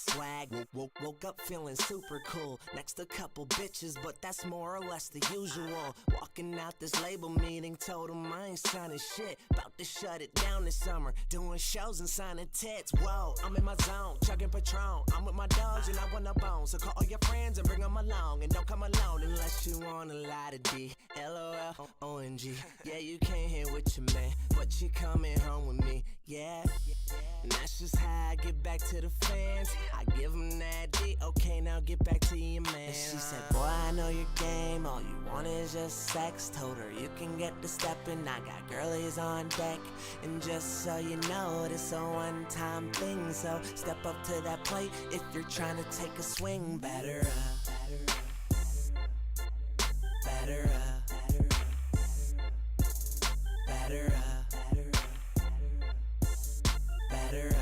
swag. Woke up feeling super cool. Next a couple bitches, but that's more or less the usual. Walking out this label meeting, told them I ain't signing shit. About to shut it down this summer. Doing shows and signing tits. Whoa, I'm in my zone, chugging Patron. I'm with my dogs and I want a bone. So call all your friends and bring them along. And don't come alone unless you want a lot of D. LOL, ONG. Yeah, you came here with your man, but you coming home with me. Yeah, and that's just how I get back to the fans. I give them that D. Okay, now get back to your man. And she said, boy, I know your game. All you want is just sex. Told her you can get the stepping. I got girlies on deck. And just so you know, this a one-time thing. So step up to that plate if you're trying to take a swing. Batter up, batter up, batter up, batter up.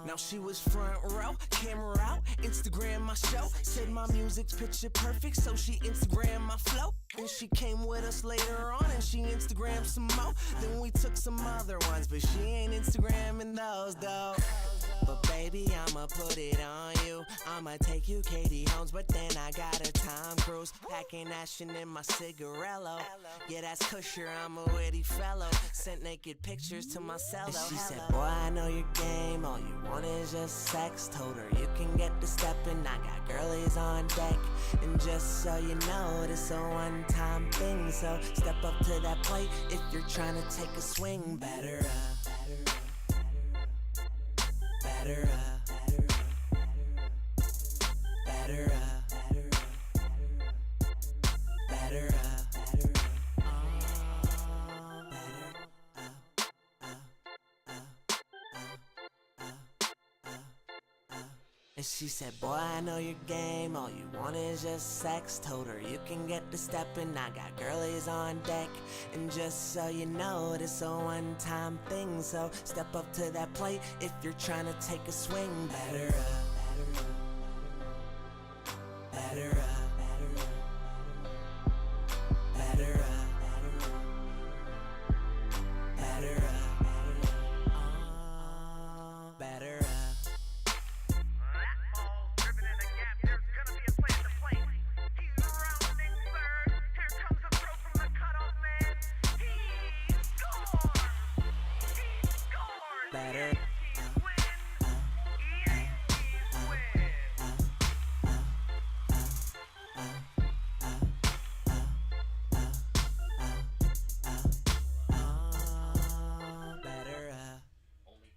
Now she was front row, camera out, Instagram my show. Said my music's picture perfect, so she Instagram my flow. And she came with us later on and she Instagrammed some more. Then we took some other ones, but she ain't Instagramming those though. But baby, I'ma put it on you. I'ma take you Katie Holmes, but then I got a Tom Cruise. Packing action in my cigarello. Yeah, that's Kusher, I'm a witty fellow. Sent naked pictures to my cello. And she said, boy, I know your game. All you want is just sex. Told her you can get the stepping. I got girlies on deck. And just so you know, this a one-time thing. So step up to that plate if you're trying to take a swing. Batter up, batter up, batter up, batter up, batter up. And she said, boy, I know your game. All you want is just sex. Told her you can get the stepping. I got girlies on deck. And just so you know, this a one-time thing. So step up to that plate if you're trying to take a swing. Batter up, batter up, batter up, batter up, batter up. Better.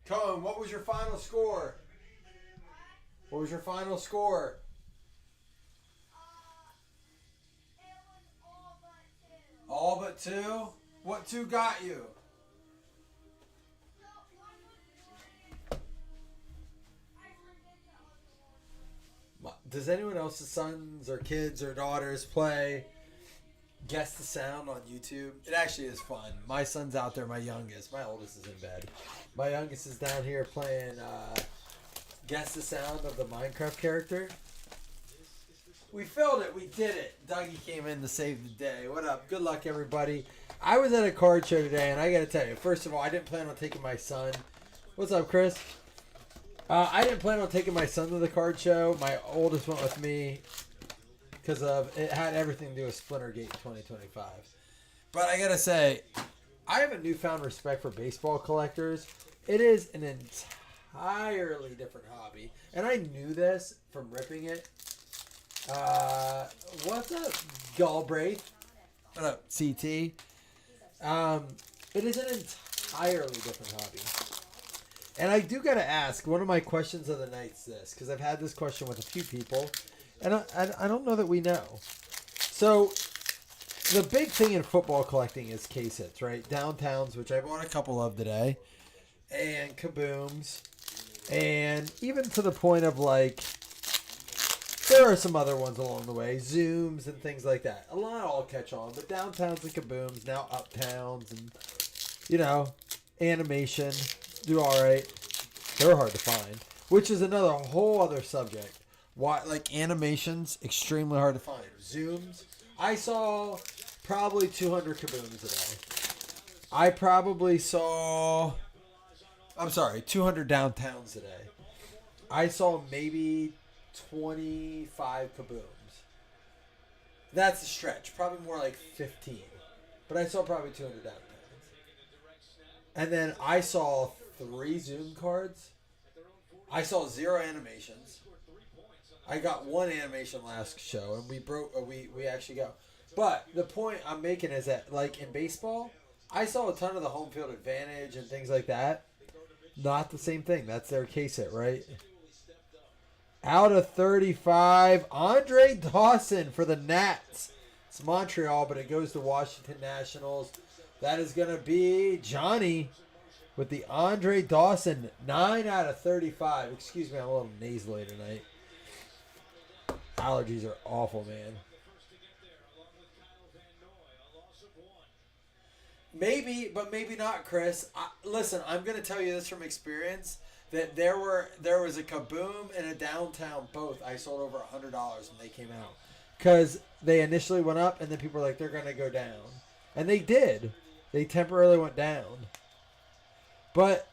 Cohen, what was your final score? What was your final score? It was all but two. All but two? What two got you? So one was one. I forget the other one. Does anyone else's sons or kids or daughters play Guess the Sound on YouTube? It actually is fun. My son's out there, my youngest. My oldest is in bed. My youngest is down here playing Guess the Sound of the Minecraft character. We filled it. We did it. Dougie came in to save the day. What up? Good luck, everybody. I was at a card show today, and I got to tell you, first of all, I didn't plan on taking my son. What's up, Chris? I didn't plan on taking my son to the card show. My oldest went with me because of it had everything to do with Splintergate 2025. But I got to say, I have a newfound respect for baseball collectors. It is an entirely different hobby. And I knew this from ripping it. What's up, Galbraith? What up, CT? It is an entirely different hobby. And I do got to ask, one of my questions of the night's this, because I've had this question with a few people, and I don't know that we know. So, the big thing in football collecting is case hits, right? Downtowns, which I bought a couple of today, and kabooms, and even to the point of like, there are some other ones along the way, zooms and things like that. A lot all catch on, but downtowns and kabooms, now uptowns, and, you know, animation do all right. They're hard to find, which is another whole other subject. Why, like, animations, extremely hard to find. Zooms, I saw probably 200 kabooms today. I probably saw I'm sorry, 200 downtowns today. I saw maybe 25 kabooms. That's a stretch. Probably more like 15. But I saw probably 200 downtowns. And then I saw 3 Zoom cards. I saw 0 animations. I got 1 animation last show, and we actually got. But the point I'm making is that, like in baseball, I saw a ton of the home field advantage and things like that. Not the same thing. That's their case hit, right? Out of 35, Andre Dawson for the Nats. It's Montreal, but it goes to Washington Nationals. That is going to be Johnny with the Andre Dawson, 9 out of 35. Excuse me, I'm a little nasally tonight. Allergies are awful, man. Maybe, but maybe not, Chris. Listen, I'm going to tell you this from experience, that there was a kaboom and a downtown both. I sold over $100 when they came out. Because they initially went up, and then people were like, they're going to go down. And they did. They temporarily went down. But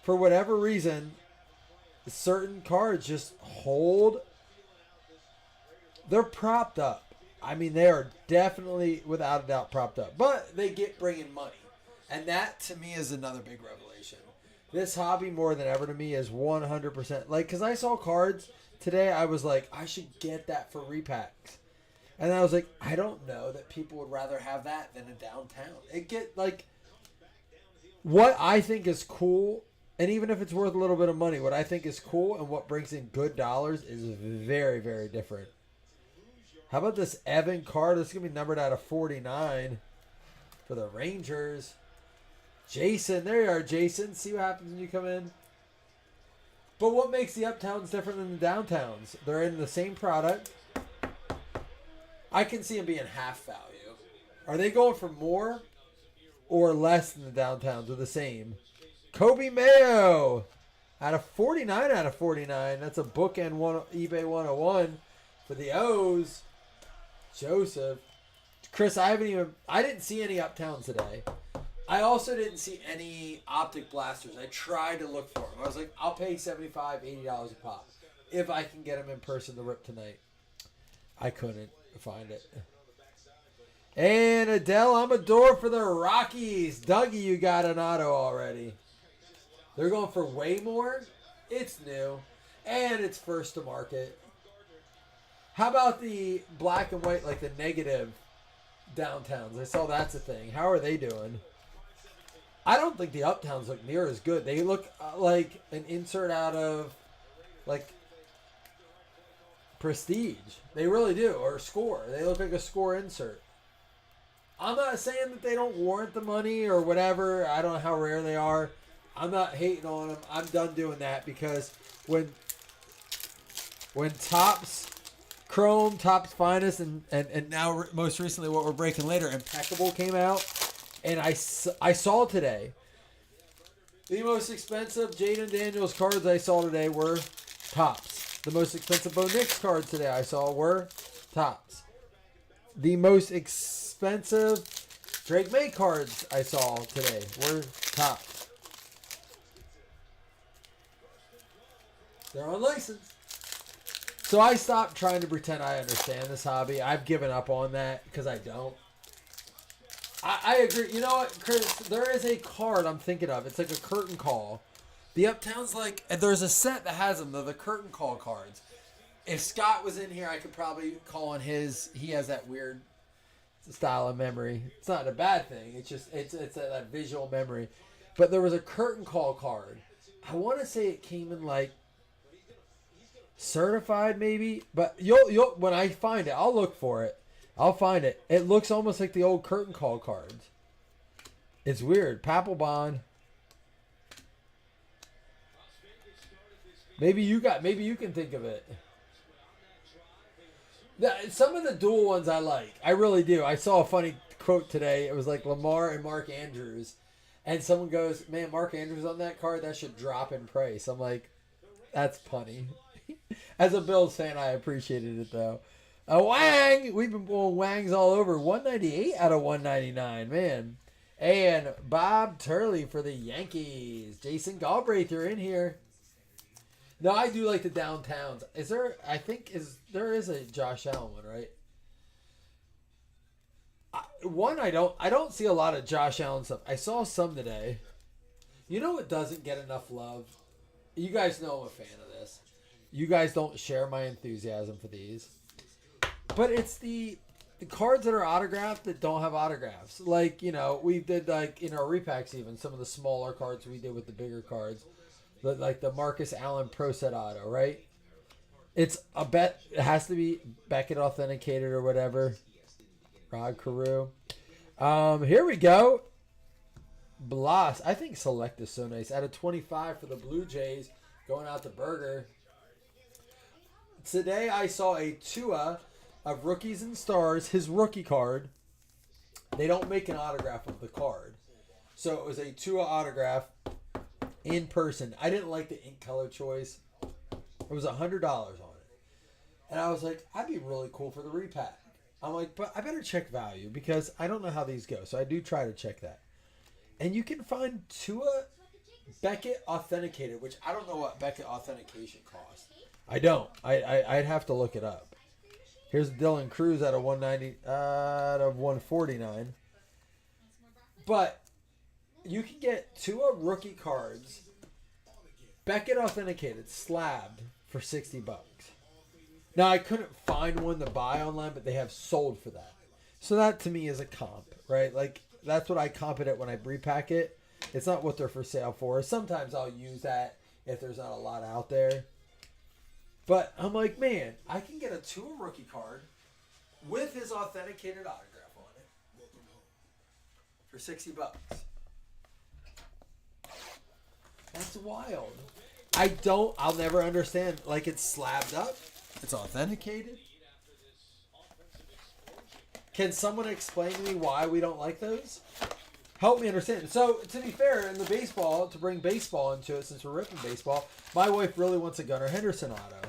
for whatever reason, certain cards just hold. They're propped up. I mean, they are definitely, without a doubt, propped up. But they bring in money. And that, to me, is another big revelation. This hobby, more than ever to me, is 100%. Like, because I saw cards today, I was like, I should get that for repacks. And I was like, I don't know that people would rather have that than a downtown. What I think is cool, and even if it's worth a little bit of money, what I think is cool and what brings in good dollars is very, very different. How about this Evan card? This is going to be numbered out of 49 for the Rangers. Jason, there you are, Jason. See what happens when you come in. But what makes the uptowns different than the downtowns? They're in the same product. I can see them being half value. Are they going for more or less than the downtowns, or the same? Kobe Mayo out of 49 out of 49. That's a bookend eBay 101 for the O's. Joseph. Chris, I didn't see any uptowns today. I also didn't see any optic blasters. I tried to look for them. I was like, I'll pay $75, $80 a pop if I can get them in person to rip tonight. I couldn't find it. And Adele Amador for the Rockies. Dougie, you got an auto already. They're going for way more. It's new. And it's first to market. How about the black and white, like the negative downtowns? I saw that's a thing. How are they doing? I don't think the uptowns look near as good. They look like an insert out of, like, Prestige. They really do. Or Score. They look like a Score insert. I'm not saying that they don't warrant the money or whatever. I don't know how rare they are. I'm not hating on them. I'm done doing that because when Topps Chrome, Topps Finest, and now most recently what we're breaking later, Impeccable came out, and I saw today the most expensive Jaden Daniels cards I saw today were Topps. The most expensive Bo Nix cards today I saw were Topps. The most expensive Drake May cards I saw today were Topps. They're unlicensed. So I stopped trying to pretend I understand this hobby. I've given up on that because I don't. I agree. You know what, Chris? There is a card I'm thinking of. It's like a curtain call. The Uptown's like, and there's a set that has them. They're the curtain call cards. If Scott was in here, I could probably call on his. He has that weird style of memory. It's not a bad thing. It's just it's that visual memory. But there was a curtain call card. I want to say it came in like certified maybe, but you'll when I find it, I'll look for it. I'll find it. It looks almost like the old curtain call cards. It's weird. Papelbon. Maybe you can think of it. Some of the dual ones I like. I really do. I saw a funny quote today. It was like Lamar and Mark Andrews. And someone goes, man, Mark Andrews on that card, that should drop in price. I'm like, that's punny. As a Bills fan, I appreciated it, though. Wang! We've been pulling Wangs all over. 198 out of 199, man. And Bob Turley for the Yankees. Jason Galbraith, you're in here. No, I do like the downtowns. Is there? I think there is a Josh Allen one, right? I don't see a lot of Josh Allen stuff. I saw some today. You know what doesn't get enough love? You guys know I'm a fan of this. You guys don't share my enthusiasm for these. But it's the cards that are autographed that don't have autographs. Like, you know, we did like in our repacks even, some of the smaller cards we did with the bigger cards. Like the Marcus Allen Pro Set Auto, right? It's a bet. It has to be Beckett authenticated or whatever. Rod Carew. Here we go. Blas. I think Select is so nice. Out of 25 for the Blue Jays. Going out to Burger. Today I saw a Tua of Rookies and Stars. His rookie card. They don't make an autograph of the card. So it was a Tua autograph in person. I didn't like the ink color choice. It was $100 on it. And I was like, I'd be really cool for the repack. I'm like, but I better check value because I don't know how these go. So I do try to check that. And you can find Tua Beckett authenticated, which I don't know what Beckett authentication costs. I don't. I'd have to look it up. Here's Dylan Cruz out of 190, out of 149. But you can get Tua rookie cards, Beckett authenticated, slabbed for $60. Now I couldn't find one to buy online, but they have sold for that. So that to me is a comp, right? Like that's what I comp it at when I repack it. It's not what they're for sale for. Sometimes I'll use that if there's not a lot out there. But I'm like, man, I can get a Tua rookie card with his authenticated autograph on it for $60. That's wild. I'll never understand. Like it's slabbed up. It's authenticated. Can someone explain to me why we don't like those? Help me understand. So, to be fair, in the baseball, to bring baseball into it, since we're ripping baseball, my wife really wants a Gunnar Henderson auto.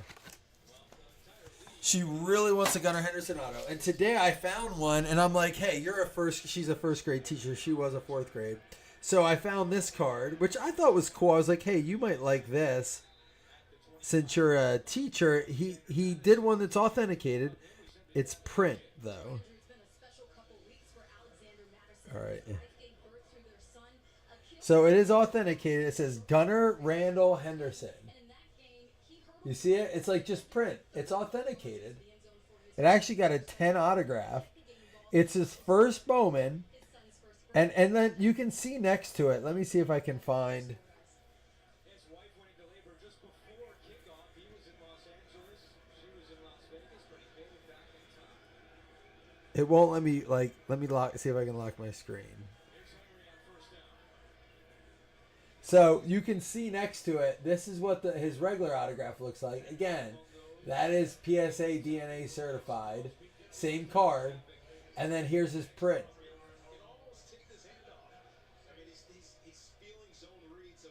She really wants a Gunnar Henderson auto. And today I found one, and I'm like, hey, she's a first grade teacher. She was a fourth grade. So I found this card, which I thought was cool. I was like, hey, you might like this. Since you're a teacher, he did one that's authenticated. It's print, though. All right. So it is authenticated. It says Gunnar Randall Henderson. You see it? It's like just print. It's authenticated. It actually got a 10 autograph. It's his first Bowman. And then you can see next to it. Let me see if I can find. It won't let me see if I can lock my screen. So you can see next to it, this is what his regular autograph looks like. Again, that is PSA DNA certified. Same card. And then here's his print.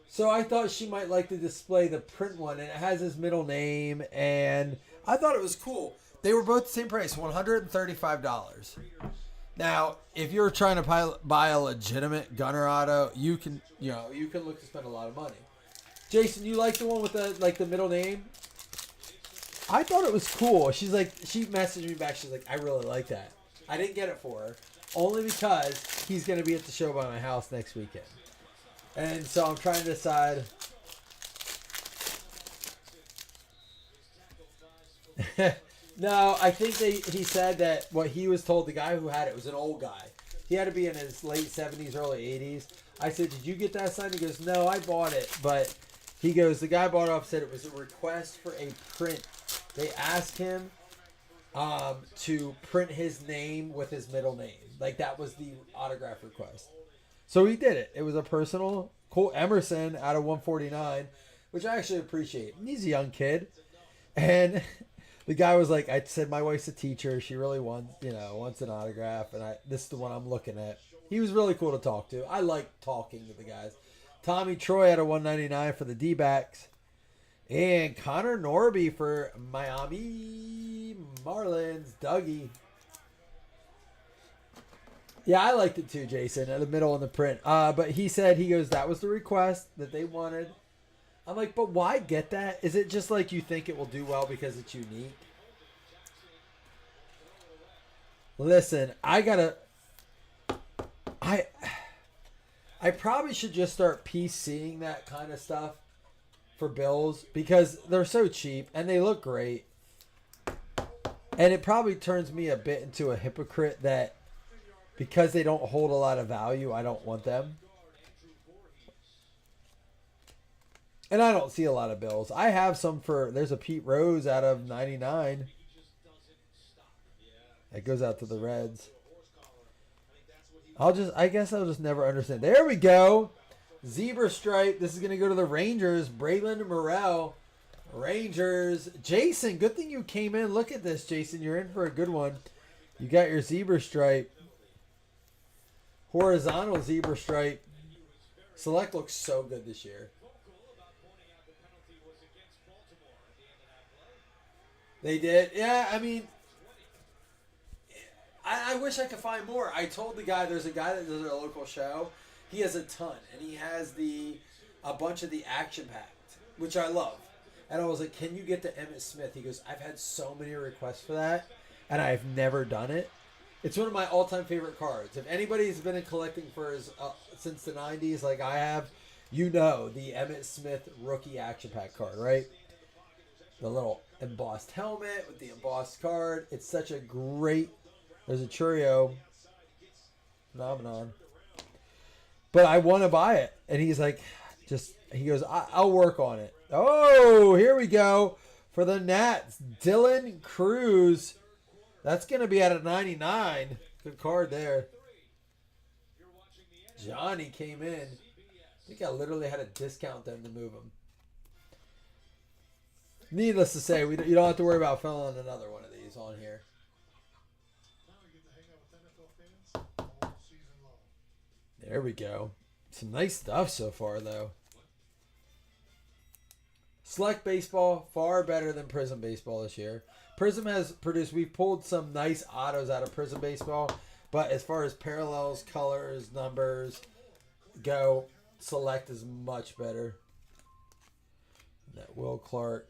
So I thought she might like to display the print one, and it has his middle name, and I thought it was cool. They were both the same price, $135. Now, if you're trying to buy a legitimate Gunnar auto, you can look to spend a lot of money. Jason, you like the one with the middle name? I thought it was cool. She messaged me back. She's like, I really like that. I didn't get it for her, only because he's going to be at the show by my house next weekend. And so I'm trying to decide. No, I think he said that what he was told, the guy who had it was an old guy. He had to be in his late 70s, early 80s. I said, did you get that signed? He goes, no, I bought it. But he goes, the guy bought it off, said it was a request for a print. They asked him to print his name with his middle name. Like that was the autograph request. So he did it. It was a personal. Cole Emerson out of 149, which I actually appreciate. He's a young kid. And the guy was like, I said, my wife's a teacher. She really wants an autograph. And this is the one I'm looking at. He was really cool to talk to. I like talking to the guys. Tommy Troy out of 199 for the D-backs. And Connor Norby for Miami Marlins. Dougie. Yeah, I liked it too, Jason, in the middle in the print. But he said, he goes, that was the request that they wanted. I'm like, but why get that? Is it just like you think it will do well because it's unique? Listen, I probably should just start PCing that kind of stuff for Bills because they're so cheap and they look great. And it probably turns me a bit into a hypocrite that because they don't hold a lot of value, I don't want them. And I don't see a lot of Bills. I have some there's a Pete Rose out of 99. That goes out to the Reds. I guess I'll just never understand. There we go. Zebra stripe. This is going to go to the Rangers. Braylon Morrell. Rangers. Jason, good thing you came in. Look at this, Jason. You're in for a good one. You got your zebra stripe. Horizontal zebra stripe. Select looks so good this year. They did. Yeah, I mean, I wish I could find more. I told the guy, there's a guy that does a local show. He has a ton, and he has a bunch of the action packed, which I love. And I was like, can you get the Emmitt Smith? He goes, I've had so many requests for that, and I've never done it. It's one of my all-time favorite cards. If anybody's been collecting for since the 90s like I have, you know the Emmitt Smith rookie action pack card, right? The little embossed helmet with the embossed card. It's such a great... There's a Churio phenomenon. But I want to buy it. And he's like, he goes, I'll work on it. Oh, here we go. For the Nats, Dylan Cruz. That's going to be at a 99. Good card there. Johnny came in. I think I literally had to discount them to move him. Needless to say, you don't have to worry about filling another one of these on here. There we go. Some nice stuff so far, though. Select Baseball, far better than Prism Baseball this year. Prism has produced, we've pulled some nice autos out of Prism Baseball, but as far as parallels, colors, numbers go, Select is much better. That Will Clark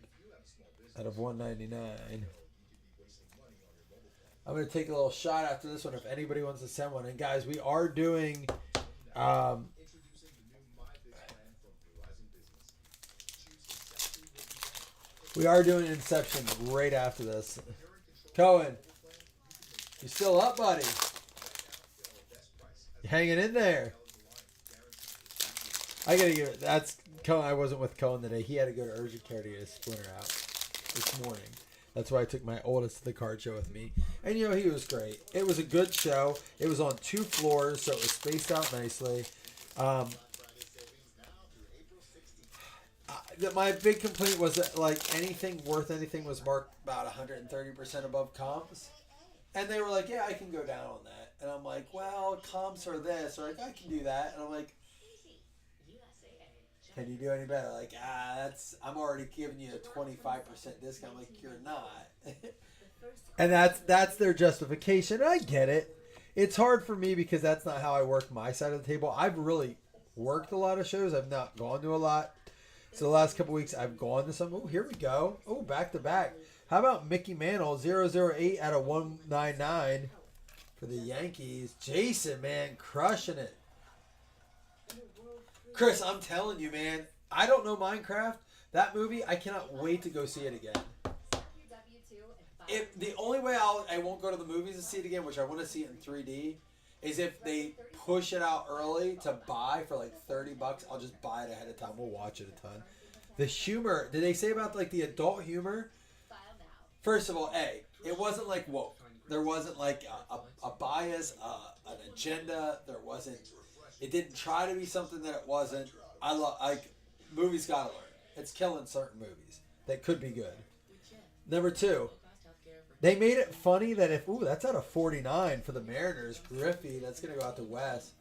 out of 199. I'm going to take a little shot after this one if anybody wants to send one. And guys, we are doing... we are doing Inception right after this. Cohen, you still up, buddy? You hanging in there? I gotta give it. That's Cohen. I wasn't with Cohen today. He had to go to urgent care to get his splinter out this morning. That's why I took my oldest to the card show with me. And, you know, he was great. It was a good show. It was on 2 floors, so it was spaced out nicely. My big complaint was that, like, anything worth anything was marked about 130% above comps. And they were like, yeah, I can go down on that. And I'm like, well, comps are this. They're like, I can do that. And I'm like, can you do any better? Like, I'm already giving you a 25% discount. I'm like, you're not. And that's their justification. And I get it. It's hard for me because that's not how I work my side of the table. I've really worked a lot of shows. I've not gone to a lot. So the last couple weeks, I've gone to some. Oh, here we go. Oh, back to back. How about Mickey Mantle, 008 out of 199 for the Yankees. Jason, man, crushing it. Chris, I'm telling you, man, I don't know Minecraft. That movie, I cannot wait to go see it again. If the only way I won't go to the movies to see it again, which I want to see it in 3D, is if they push it out early to buy for like $30. I'll just buy it ahead of time. We'll watch it a ton. The humor, did they say about like the adult humor? First of all, it wasn't like woke. There wasn't like a bias, an agenda. There wasn't. It didn't try to be something that it wasn't. Movies gotta learn. It's killing certain movies that could be good. Number 2, they made it funny that that's out of 49 for the Mariners. Griffey, that's gonna go out to West.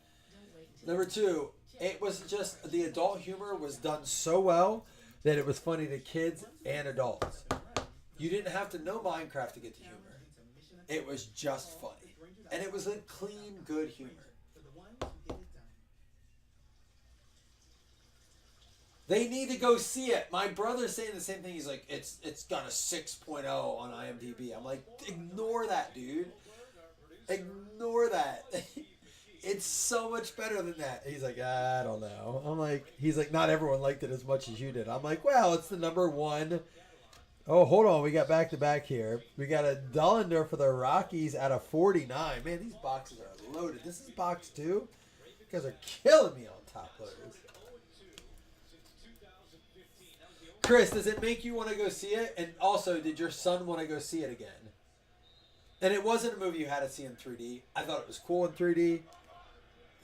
Number 2, it was just the adult humor was done so well that it was funny to kids and adults. You didn't have to know Minecraft to get the humor. It was just funny. And it was a clean, good humor. They need to go see it. My brother's saying the same thing. He's like, it's got a 6.0 on IMDb. I'm like, ignore that, dude. Ignore that. It's so much better than that. He's like, I don't know. I'm like, he's like, not everyone liked it as much as you did. I'm like, well, it's the number one. Oh, hold on. We got back to back here. We got a Dullender for the Rockies out of 49. Man, these boxes are loaded. This is box 2. You guys are killing me on top loaders. Chris, does it make you want to go see it? And also, did your son want to go see it again? And it wasn't a movie you had to see in 3D. I thought it was cool in 3D.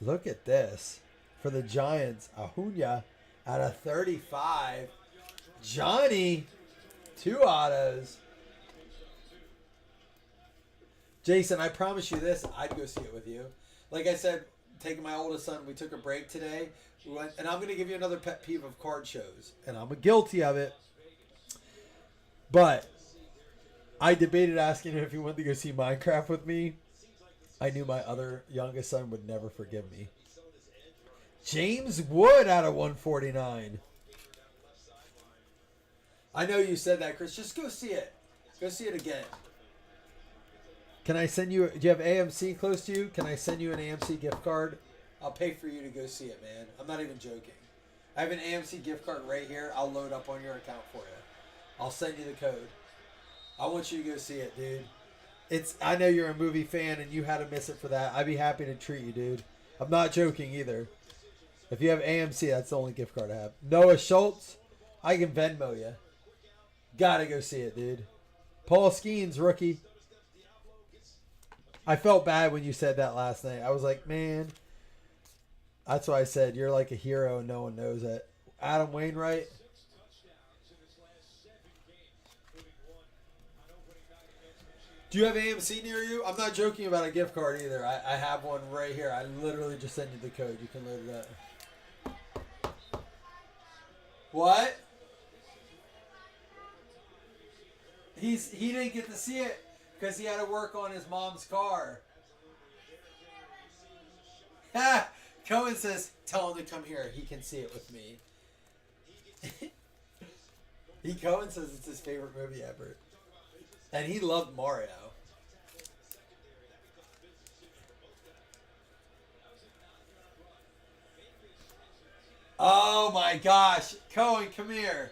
Look at this. For the Giants, Acuña out of 35. Johnny, 2 autos. Jason, I promise you this, I'd go see it with you. Like I said, taking my oldest son, we took a break today. We went, and I'm going to give you another pet peeve of card shows. And I'm guilty of it. But I debated asking him if he wanted to go see Minecraft with me. I knew my other youngest son would never forgive me. James Wood out of 149. I know you said that, Chris. Just go see it. Go see it again. Can I send you... Do you have AMC close to you? Can I send you an AMC gift card? I'll pay for you to go see it, man. I'm not even joking. I have an AMC gift card right here. I'll load up on your account for you. I'll send you the code. I want you to go see it, dude. I know you're a movie fan and you had to miss it for that. I'd be happy to treat you, dude. I'm not joking either. If you have AMC, that's the only gift card I have. Noah Schultz, I can Venmo you. Gotta go see it, dude. Paul Skeens, rookie. I felt bad when you said that last night. I was like, man. That's why I said you're like a hero and no one knows it. Adam Wainwright. Do you have AMC near you? I'm not joking about a gift card either. I have one right here. I literally just sent you the code. You can load it up. What? He didn't get to see it because he had to work on his mom's car. Ha! Cohen says, tell him to come here. He can see it with me. Cohen says it's his favorite movie ever. And he loved Mario. Oh my gosh. Cohen, come here.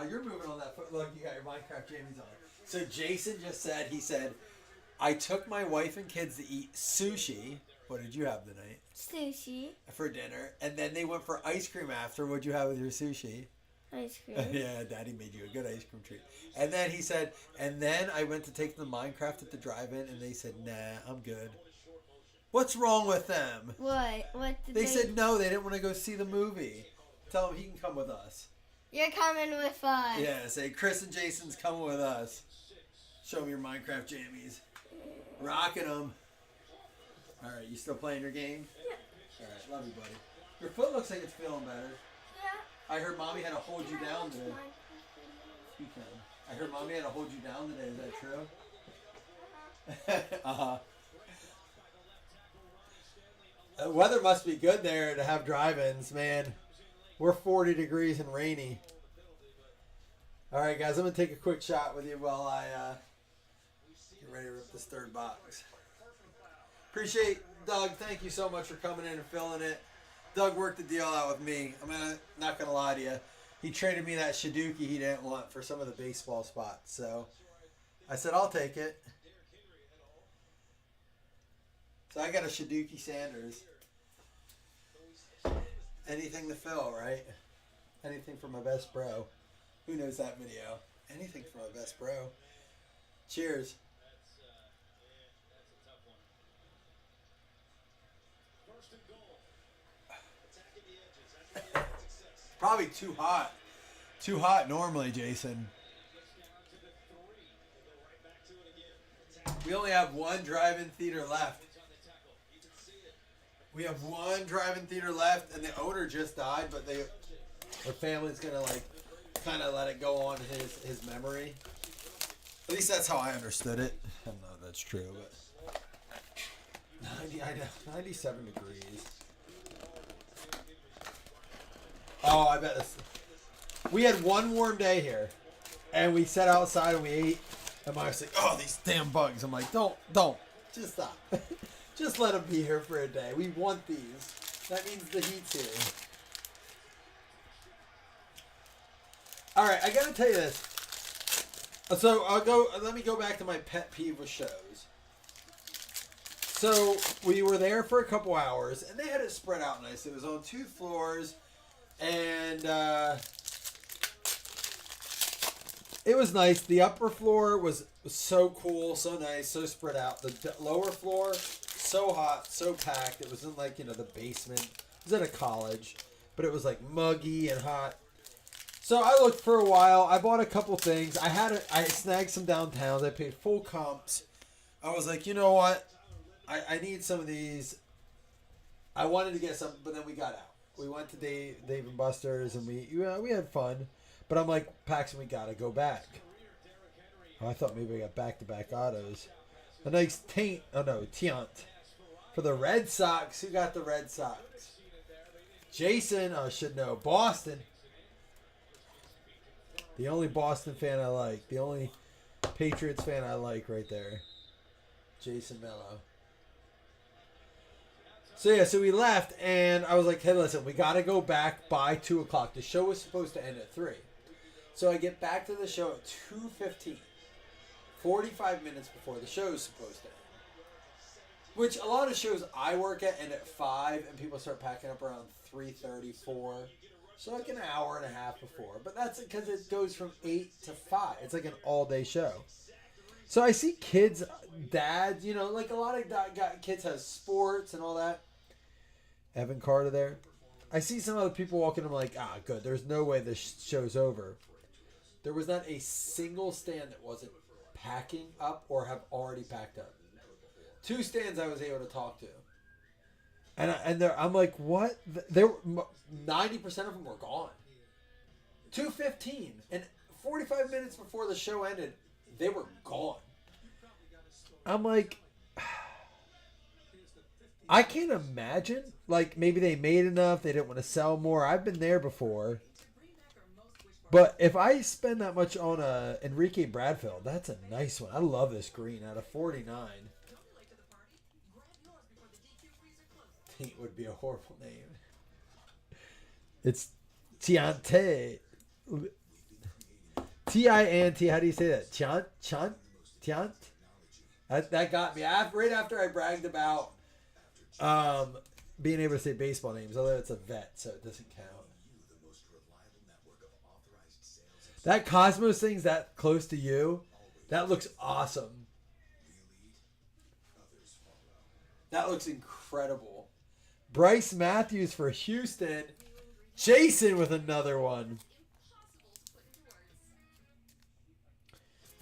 You're moving on that foot. Look, you got your Minecraft jammies on. So Jason just said, he said, I took my wife and kids to eat sushi. What did you have tonight? Sushi. For dinner. And then they went for ice cream after. What'd you have with your sushi? Ice cream. Yeah, Daddy made you a good ice cream treat. And then he said, and then I went to take them to Minecraft at the drive-in, and they said, nah, I'm good. What's wrong with them? What? What did They said no, they didn't want to go see the movie. Tell him he can come with us. You're coming with us. Yeah, say Chris and Jason's coming with us. Show me your Minecraft jammies. Rocking them. All right, you still playing your game? Yeah. All right, love you, buddy. Your foot looks like it's feeling better. Yeah. I heard Mommy had to hold you down today. You can. I heard Mommy had to hold you down today. Is that true? Uh-huh. The weather must be good there to have drive-ins, man. We're 40 degrees and rainy. All right, guys, I'm going to take a quick shot with you while I get ready to rip this third box. Appreciate Doug. Thank you so much for coming in and filling it. Doug worked the deal out with me. Not going to lie to you. He traded me that Shiduki he didn't want for some of the baseball spots. So I said, I'll take it. So I got a Shiduki Sanders. Anything to fill, right? Anything for my best bro. Who knows that video? Anything for my best bro. Cheers. Probably too hot. Too hot normally, Jason. We only have one drive-in theater left. We have one drive-in theater left, and the owner just died, but their family's gonna kind of let it go on his memory. At least that's how I understood it. I don't know if that's true, but 97 degrees. Oh, I bet this. We had one warm day here, and we sat outside and we ate. And my wife's like, "Oh, these damn bugs!" I'm like, "Don't, just stop. Just let them be here for a day. We want these. That means the heat's here." All right, I gotta tell you this. So let me go back to my pet peeve with shows. So we were there for a couple hours, and they had it spread out nice. It was on 2 floors, and it was nice. The upper floor was so cool, so nice, so spread out. The lower floor, so hot, so packed. It wasn't like, the basement. It was at a college, but it was like muggy and hot. So I looked for a while. I bought a couple things. I snagged some downtowns. I paid full comps. I was like, you know what? I need some of these. I wanted to get some, but then we got out. We went to Dave and Buster's, and we had fun. But I'm like, Paxton, we gotta go back. Oh, I thought maybe I got back-to-back autos. A nice Tiant for the Red Sox. Who got the Red Sox? Jason, I should know. Boston. The only Boston fan I like. The only Patriots fan I like right there. Jason Mello. So we left, and I was like, hey, listen, we got to go back by 2 o'clock. The show was supposed to end at 3. So I get back to the show at 2:15. 45 minutes before the show is supposed to end. Which a lot of shows I work at end at 5, and people start packing up around 3:30, 4. So like an hour and a half before. But that's because it goes from 8 to 5. It's like an all-day show. So I see kids, dads, like a lot of kids have sports and all that. Evan Carter there. I see some other people walking. I'm like, good. There's no way this show's over. There was not a single stand that wasn't packing up or have already packed up. 2 stands I was able to talk to. And I'm like, what? 90% of them were gone. 2:15, and 45 minutes before the show ended, they were gone. I'm like, I can't imagine. Like, maybe they made enough. They didn't want to sell more. I've been there before. But if I spend that much on a Enrique Bradfield, that's a nice one. I love this green out of 49. It would be a horrible name. It's Tiante. T-I-N-T. How do you say that? Tiant? That got me. Right after I bragged about being able to say baseball names, although it's a vet, so it doesn't count. That Cosmos thing's that close to you. That looks awesome. That looks incredible. Bryce Matthews for Houston. Jason with another one.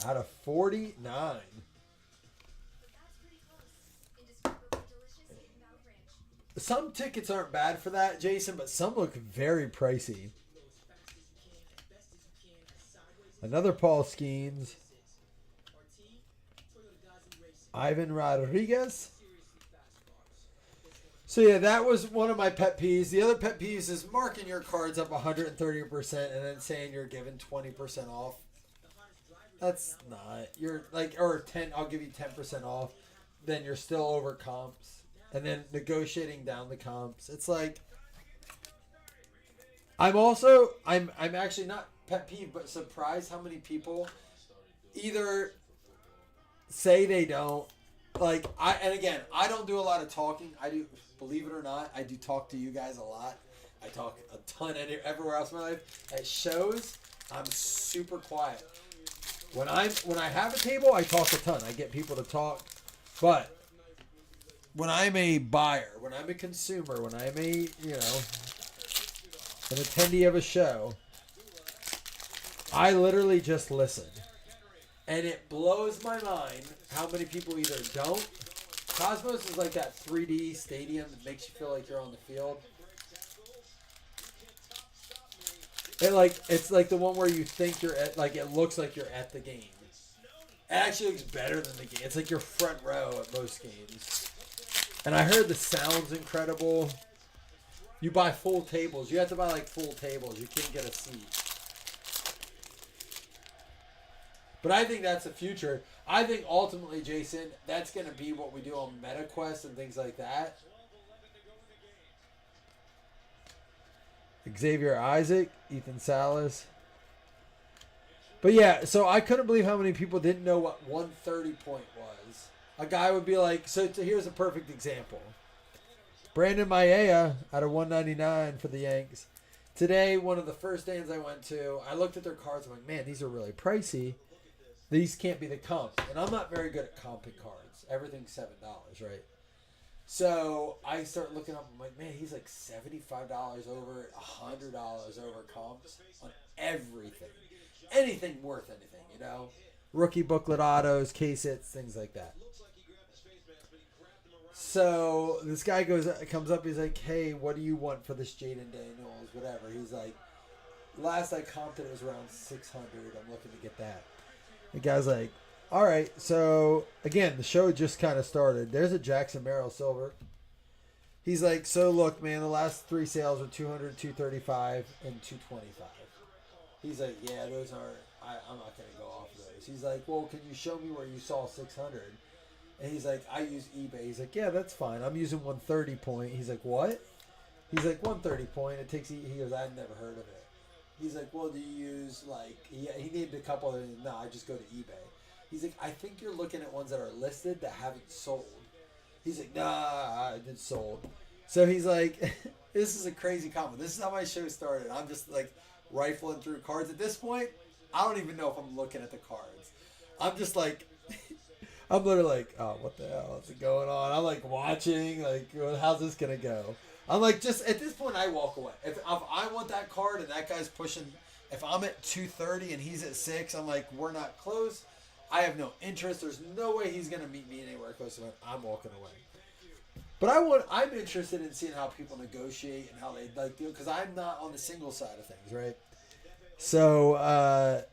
Out of 49. Some tickets aren't bad for that, Jason, but some look very pricey. Another Paul Skeens. Ivan Rodriguez. So yeah, that was one of my pet peeves. The other pet peeves is marking your cards up 130% and then saying you're given 20% off. That's not. You're like, or 10, I'll give you 10% off. Then you're still over comps. And then negotiating down the comps. It's like, I'm actually not pet peeve, but surprised how many people either say they don't. Like, and again, I don't do a lot of talking. I do, believe it or not, I do talk to you guys a lot. I talk a ton everywhere else in my life. At shows, I'm super quiet. When I have a table, I talk a ton. I get people to talk. But when I'm a buyer, when I'm a consumer, when I'm an attendee of a show, I literally just listen. And it blows my mind how many people either don't. Cosmos is like that 3D stadium that makes you feel like you're on the field. It's like the one where you think you're at, like it looks like you're at the game. It actually looks better than the game. It's like your front row at most games. And I heard the sound's incredible. You buy full tables. You have to buy like full tables. You can't get a seat. But I think that's the future. I think ultimately, Jason, that's going to be what we do on MetaQuest and things like that. Xavier Isaac, Ethan Salas. But yeah, so I couldn't believe how many people didn't know what 130 point was. A guy would be like, so here's a perfect example. Brandon Maia out of 199 for the Yanks. Today, one of the first stands I went to, I looked at their cards. I'm like, man, these are really pricey. These can't be the comps. And I'm not very good at comping cards. Everything's $7, right? So I start looking up. I'm like, man, he's like $75 over, $100 over comps on everything. Anything worth anything, you know? Rookie booklet autos, case hits, things like that. So this guy comes up. He's like, hey, what do you want for this Jaden Daniels? Whatever. He's like, last I comped it was around 600. I'm looking to get that. The guy's like, all right. So again, the show just kind of started. There's a Jackson Merrill Silver. He's like, so look, man, the last 3 sales were 200, 235, and 225. He's like, yeah, those aren't. I'm not gonna go off those. He's like, well, can you show me where you saw 600? And he's like, I use eBay. He's like, yeah, that's fine. I'm using 130 point. He's like, what? He's like, 130 point. It takes. He goes, I've never heard of it. He's like, well, do you use like? He named a couple of. No, I just go to eBay. He's like, I think you're looking at ones that are listed that haven't sold. He's like, nah, it's sold. So he's like, this is a crazy comment. This is how my show started. I'm just like rifling through cards. At this point, I don't even know if I'm looking at the cards. I'm just like, I'm literally like, oh, what the hell is going on? I'm like watching, like, how's this gonna go? I'm like, just at this point, I walk away. If I want that card and that guy's pushing, if I'm at 230 and he's at 6, I'm like, we're not close. I have no interest. There's no way he's gonna meet me anywhere close to it. I'm walking away. But I'm interested in seeing how people negotiate and how they like do it, because I'm not on the single side of things, right? So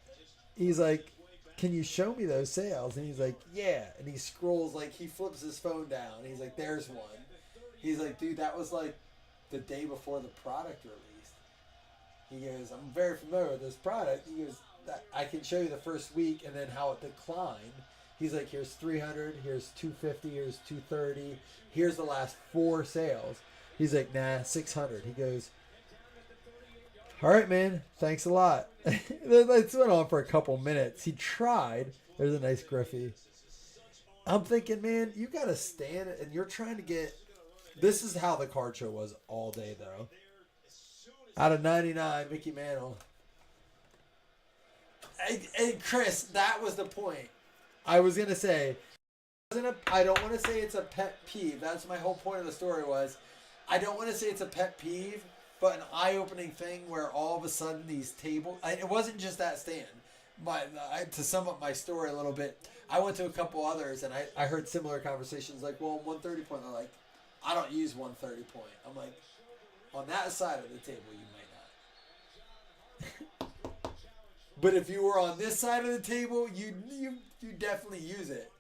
he's like, can you show me those sales? And he's like, yeah. And he scrolls, like, he flips his phone down. He's like, there's one. He's like, dude, that was like the day before the product released. He goes, I'm very familiar with this product. He goes, I can show you the first week and then how it declined. He's like, here's 300, here's 250, here's 230. Here's the last 4 sales. He's like, nah, 600. He goes, all right, man, thanks a lot. This went on for a couple minutes. He tried. There's a nice Griffey. I'm thinking, man, you got to stand and you're trying to get... This is how the card show was all day, though. Out of 99, Mickey Mantle. And Chris, that was the point. I was going to say, I don't want to say it's a pet peeve. That's my whole point of the story was, I don't want to say it's a pet peeve, but an eye-opening thing where all of a sudden these tables... It wasn't just that stand. To sum up my story a little bit, I went to a couple others, and I heard similar conversations like, well, 130 point, they're like, I don't use 130 point. I'm like, on that side of the table, you might not. But if you were on this side of the table, you definitely use it.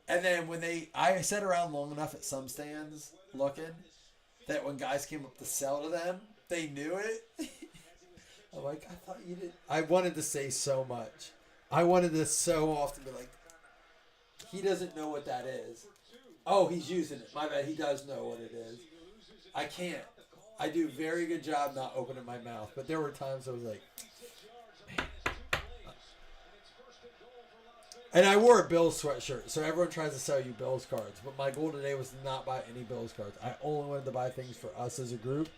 And then I sat around long enough at some stands looking that when guys came up to sell to them, they knew it. I'm like, I thought you did. I wanted to say so much. I wanted to so often be like, he doesn't know what that is. Oh, he's using it. My bad. He does know what it is. I can't. I do a very good job not opening my mouth. But there were times I was like, man. And I wore a Bills sweatshirt. So everyone tries to sell you Bills cards. But my goal today was to not buy any Bills cards. I only wanted to buy things for us as a group.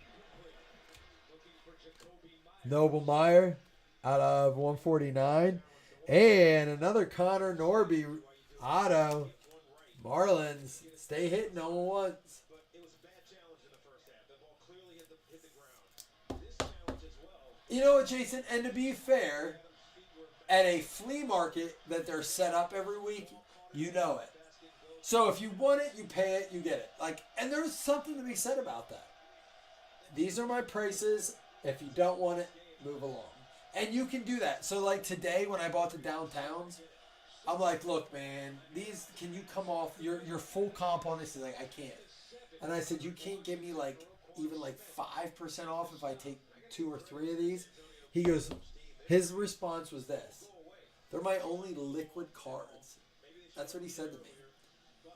Noble Meyer out of 149. And another Connor Norby auto. Marlins, stay hitting no one once. You know what, Jason? And to be fair, at a flea market that they're set up every week, you know it. So if you want it, you pay it, you get it. Like, and there's something to be said about that. These are my prices. If you don't want it, move along. And you can do that. So like today when I bought the downtowns, I'm like, look, man, these, can you come off your full comp on this? He's like, I can't. And I said, you can't give me like even like 5% off if I take 2 or 3 of these. He goes, his response was this: they're my only liquid cards. That's what he said to me.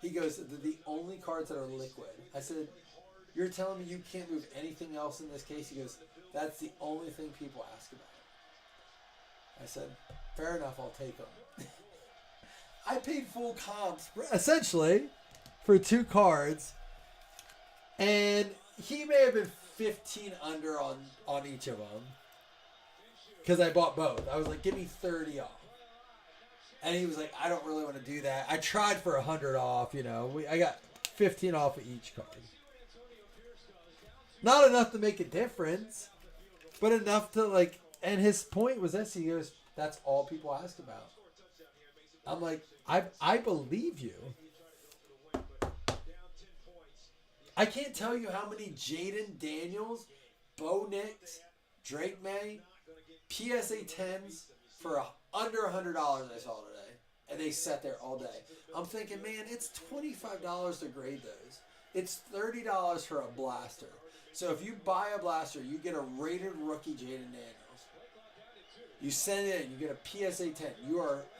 He goes, they're the only cards that are liquid. I said, you're telling me you can't move anything else in this case? He goes, that's the only thing people ask about. I said, fair enough, I'll take them. I paid full comps, essentially, for 2 cards. And he may have been 15 under on each of them. Because I bought both. I was like, give me 30 off. And he was like, I don't really want to do that. I tried for 100 off, you know. I got 15 off of each card. Not enough to make a difference, but enough to like, and his point was this, he goes, that's all people ask about. I'm like, I believe you. I can't tell you how many Jaden Daniels, Bo Nix, Drake May, PSA 10s for under $100 I saw today. And they sat there all day. I'm thinking, man, it's $25 to grade those. It's $30 for a blaster. So if you buy a blaster, you get a rated rookie Jaden Daniels. You send it in, you get a PSA 10.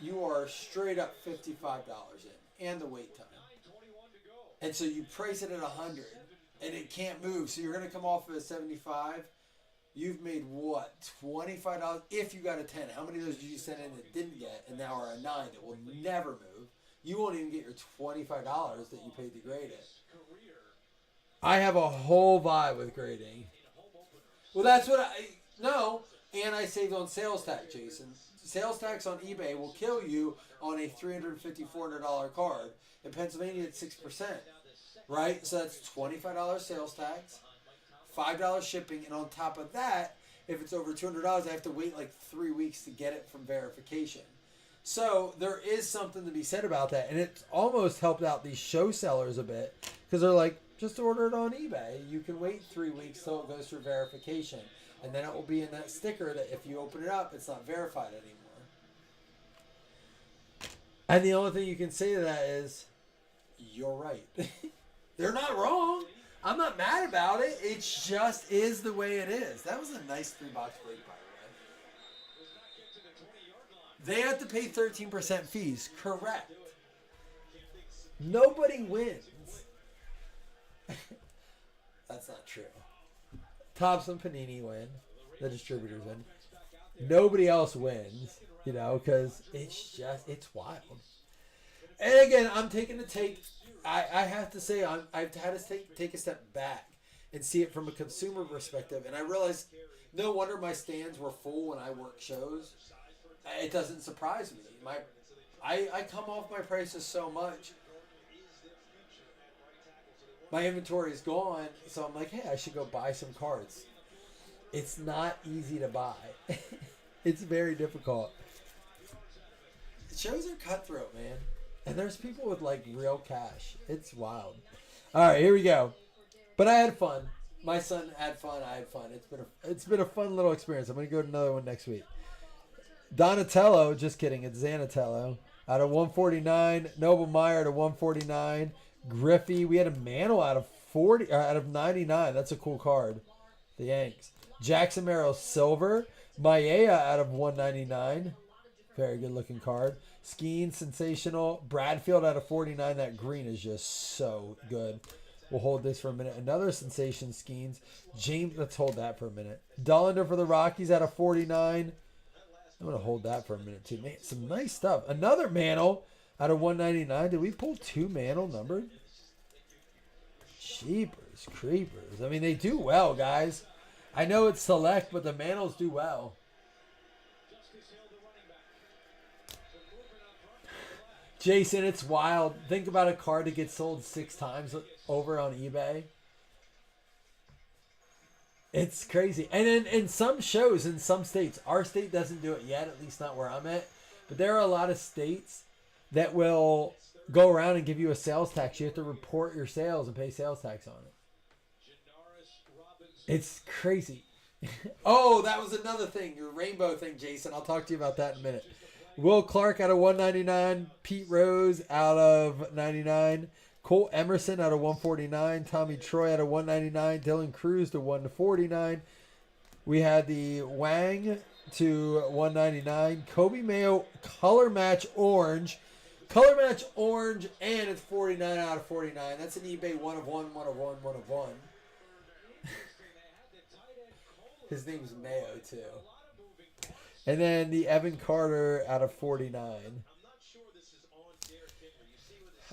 You are straight up $55 in, and the wait time. And so you price it at 100, and it can't move. So you're gonna come off of a 75. You've made what, $25 if you got a 10. How many of those did you send in that didn't get, and now are a 9 that will never move? You won't even get your $25 that you paid to grade it. I have a whole vibe with grading. Well, that's what no, and I saved on sales tax, Jason. Sales tax on eBay will kill you on a $350, $400 card. In Pennsylvania, it's 6%, right? So that's $25 sales tax, $5 shipping, and on top of that, if it's over $200, I have to wait like 3 weeks to get it from verification. So there is something to be said about that, and it's almost helped out these show sellers a bit because they're like, just order it on eBay. You can wait 3 weeks till it goes through verification, and then it will be in that sticker that if you open it up, it's not verified anymore. And the only thing you can say to that is, you're right. They're not wrong. I'm not mad about it. It just is the way it is. That was a nice 3-box break, by the way. They have to pay 13% fees. Correct. Nobody wins. That's not true. Thompson, Panini win. The distributors win. Nobody else wins, you know, because it's wild. And again, I'm taking the take. I have to say, I've had to take a step back and see it from a consumer perspective. And I realized no wonder my stands were full when I work shows. It doesn't surprise me. I come off my prices so much. My inventory is gone, so I'm like, hey, I should go buy some cards. It's not easy to buy. It's very difficult. Shows are cutthroat, man. And there's people with like real cash. It's wild. All right, here we go. But I had fun. My son had fun. I had fun. It's been a fun little experience. I'm gonna go to another one next week. Donatello, just kidding. It's Zanatello out of 149. Noble Meyer out of 149. Griffey, we had a Mantle out of 99. That's a cool card. The Yanks. Jackson Merrill silver. Maia out of 199. Very good looking card. Skeen, sensational. Bradfield out of 49. That green is just so good. We'll hold this for a minute. Another sensation, Skeens. James, let's hold that for a minute. Dullender for the Rockies out of 49. I'm going to hold that for a minute too. Man, some nice stuff. Another Mantle out of 199. Did we pull 2 Mantle numbered? Jeepers creepers. I mean, they do well, guys. I know it's select, but the Mantles do well. Jason, it's wild. Think about a card that gets sold 6 times over on eBay. It's crazy. And in some shows, in some states, our state doesn't do it yet, at least not where I'm at. But there are a lot of states that will go around and give you a sales tax. You have to report your sales and pay sales tax on it. It's crazy. Oh, that was another thing. Your rainbow thing, Jason. I'll talk to you about that in a minute. Will Clark out of 199. Pete Rose out of 99. Cole Emerson out of 149. Tommy Troy out of 199. Dylan Cruz to 149. We had the Wang to 199. Kobe Mayo color match orange. Color match orange, and it's 49 out of 49. That's an eBay 1 of 1, 1 of 1, 1 of 1. His name's Mayo, too. And then the Evan Carter out of 49.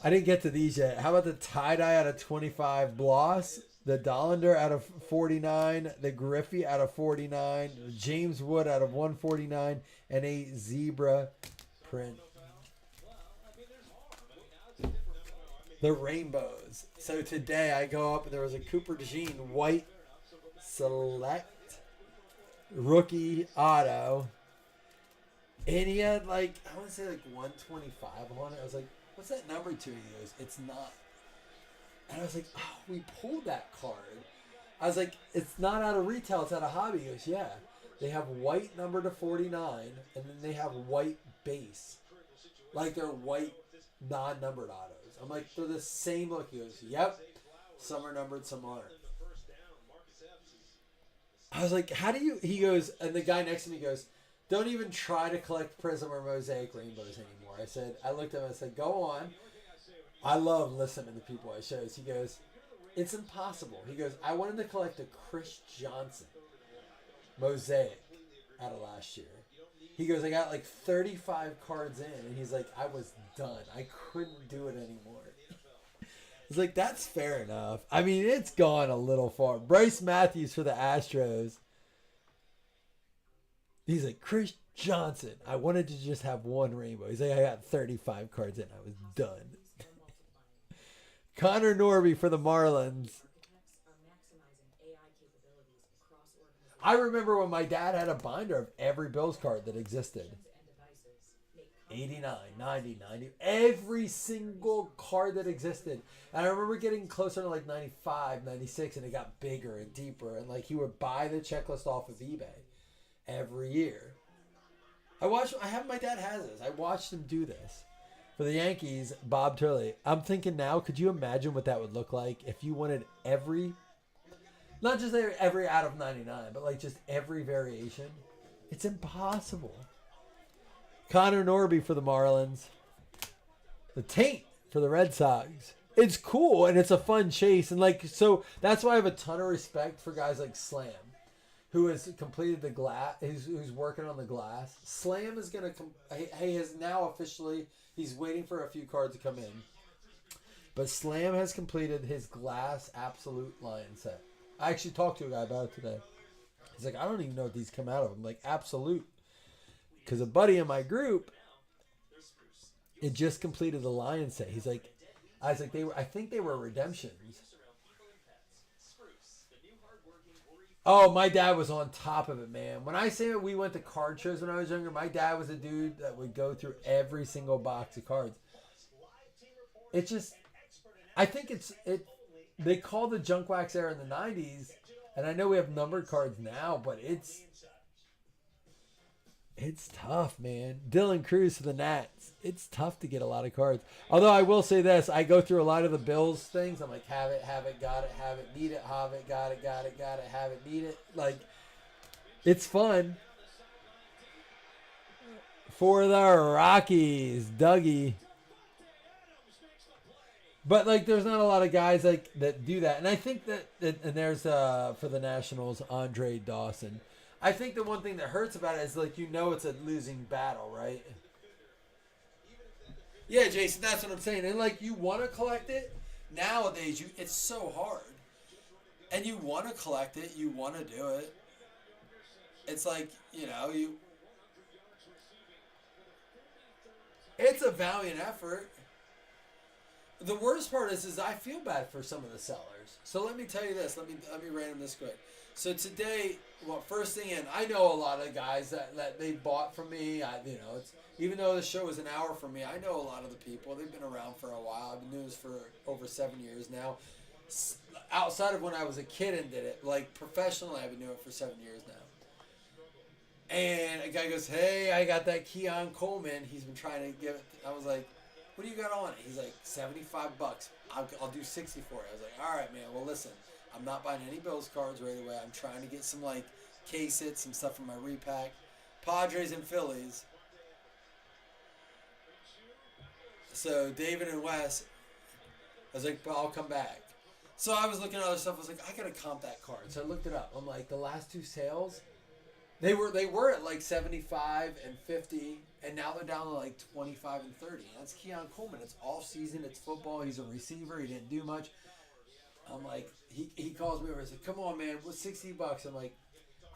I didn't get to these yet. How about the tie-dye out of 25 Bloss? The Dollander out of 49. The Griffey out of 49. James Wood out of 149. And a zebra print. The rainbows. So today I go up and there was a Cooper DeJean white select rookie auto. And he had like, I want to say like 125 on it. I was like, what's that number to? He goes, it's not. And I was like, oh, we pulled that card. I was like, it's not out of retail, it's out of hobby. He goes, yeah. They have white number to 49, and then they have white base. Like they're white non-numbered autos. I'm like, they're the same look. He goes, yep. Some are numbered, some aren't. I was like, how do you... He goes, and the guy next to me goes, don't even try to collect Prism or Mosaic rainbows anymore. I looked at him and I said, go on. I love listening to people I shows. He goes, it's impossible. He goes, I wanted to collect a Chris Johnson Mosaic out of last year. He goes, I got like 35 cards in, and he's like, I was done. I couldn't do it anymore. It's like, that's fair enough. I mean, it's gone a little far. Bryce Matthews for the Astros. He's like, Chris Johnson. I wanted to just have one rainbow. He's like, I got 35 cards in. I was done. Connor Norby for the Marlins. I remember when my dad had a binder of every Bills card that existed. 89, 90, 90. Every single card that existed. And I remember getting closer to like 95, 96, and it got bigger and deeper. And like he would buy the checklist off of eBay every year. My dad has this. I watched him do this. For the Yankees, Bob Turley. I'm thinking now, could you imagine what that would look like if you wanted every... Not just every out of 99, but like just every variation. It's impossible. Connor Norby for the Marlins. The Taint for the Red Sox. It's cool and it's a fun chase. And like, so that's why I have a ton of respect for guys like Slam, who has completed the glass, who's working on the glass. Slam is going to, he has now officially, he's waiting for a few cards to come in. But Slam has completed his glass absolute lion set. I actually talked to a guy about it today. He's like, I don't even know what these come out of. I'm like, absolute. Because a buddy in my group, it just completed the lion set. He's like, I was like, I think they were redemptions. Oh, my dad was on top of it, man. When I say that we went to card shows when I was younger, my dad was a dude that would go through every single box of cards. It just, I think they call the junk wax era in the 90s, and I know we have numbered cards now, but it's tough, man. Dylan Cruz for the Nats. It's tough to get a lot of cards. Although I will say this, I go through a lot of the Bills things. I'm like, have it, got it, have it, need it, have it, got it, have it, need it. Like, it's fun. For the Rockies, Dougie. But like, there's not a lot of guys like that do that, and I think that and there's for the Nationals, Andre Dawson. I think the one thing that hurts about it is like it's a losing battle, right? Yeah, Jason, that's what I'm saying. And like, you want to collect it nowadays. It's so hard, and you want to collect it. You want to do it. It's like it's a valiant effort. The worst part is I feel bad for some of the sellers. So let me tell you this. Let me random this quick. So today, first thing in, I know a lot of guys that they bought from me. It's even though the show is an hour from me, I know a lot of the people. They've been around for a while. I've been doing this for over 7 years now. outside of when I was a kid and did it, like professionally, I've been doing it for 7 years now. And a guy goes, "Hey, I got that Keon Coleman. He's been trying to give it." I was like, "What do you got on it?" He's like, $75. I'll do 60 for it. I was like, "All right, man. Well, listen, I'm not buying any Bills cards right away. I'm trying to get some like case hits, some stuff from my repack, Padres and Phillies." So David and Wes, I was like, "But I'll come back." So I was looking at other stuff. I was like, I gotta comp that card. So I looked it up. I'm like, the last two sales, they were at like 75 and 50, and now they're down to like 25 and 30. That's Keon Coleman. It's off season. It's football. He's a receiver. He didn't do much. I'm like, he calls me over. He's like, "Come on, man. What's $60?" I'm like,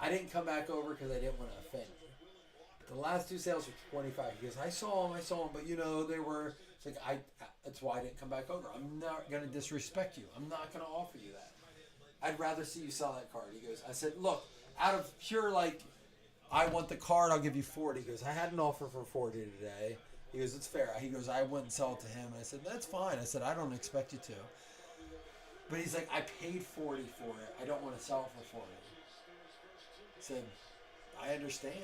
I didn't come back over because I didn't want to offend you. But the last two sales were 25. He goes, I saw them, but they were. It's like that's why I didn't come back over. I'm not gonna disrespect you. I'm not gonna offer you that. I'd rather see you sell that card. He goes, I said, look, out of pure like, I want the card. I'll give you 40. He goes, I had an offer for 40 today. He goes, it's fair. He goes, I wouldn't sell it to him. And I said, that's fine. I said, I don't expect you to. But he's like, I paid 40 for it. I don't want to sell it for 40. I said, I understand.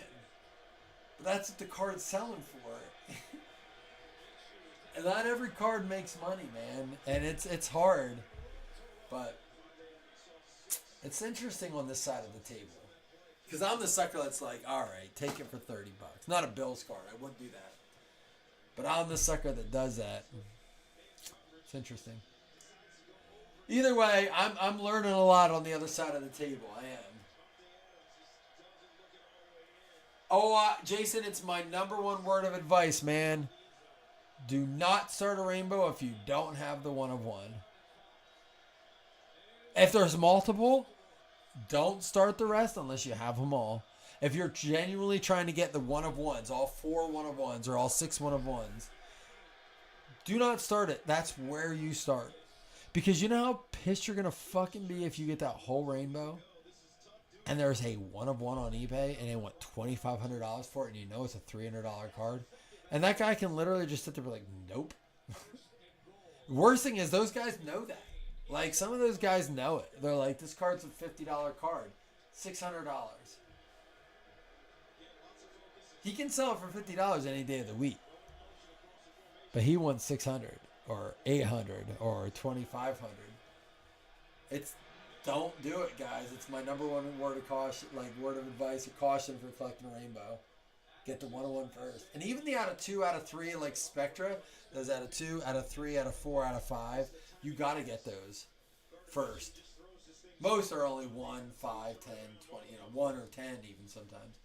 But that's what the card's selling for. And not every card makes money, man. And it's hard. But it's interesting on this side of the table. Because I'm the sucker that's like, all right, take it for $30. Not a Bills card. I wouldn't do that. But I'm the sucker that does that. It's interesting. Either way, I'm learning a lot on the other side of the table. I am. Oh, Jason, it's my number one word of advice, man. Do not start a rainbow if you don't have the one of one. If there's multiple, don't start the rest unless you have them all. If you're genuinely trying to get the one of ones, all 4 one of ones or all 6 one of ones, do not start it. That's where you start. Because you know how pissed you're going to fucking be if you get that whole rainbow and there's a one of one on eBay and they want $2,500 for it and you know it's a $300 card. And that guy can literally just sit there and be like, nope. Worst thing is those guys know that. Like, some of those guys know it. They're like, this card's a $50 card. $600. He can sell it for $50 any day of the week. But he wants $600 or $800 or $2,500. It's, don't do it, guys. It's my number one word of caution, like word of advice or caution for collecting a rainbow. Get the 101 first. And even the out of 2, out of 3, like Spectra, those out of 2, out of 3, out of 4, out of 5, you got to get those first. Most are only 1, 5, 10, 20, 1 or 10 even sometimes.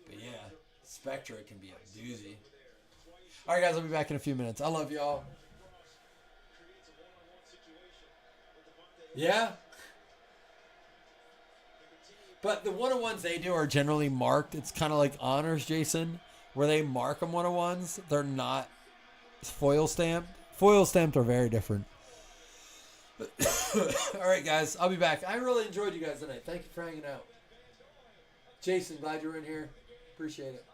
But yeah, Spectra can be a doozy. All right, guys, I'll be back in a few minutes. I love y'all. Yeah. But the one-on-ones they do are generally marked. It's kind of like honors, Jason, where they mark them one-on-ones. They're not foil stamped. Foil stamped are very different. All right, guys, I'll be back. I really enjoyed you guys tonight. Thank you for hanging out. Jason, glad you were in here. Appreciate it.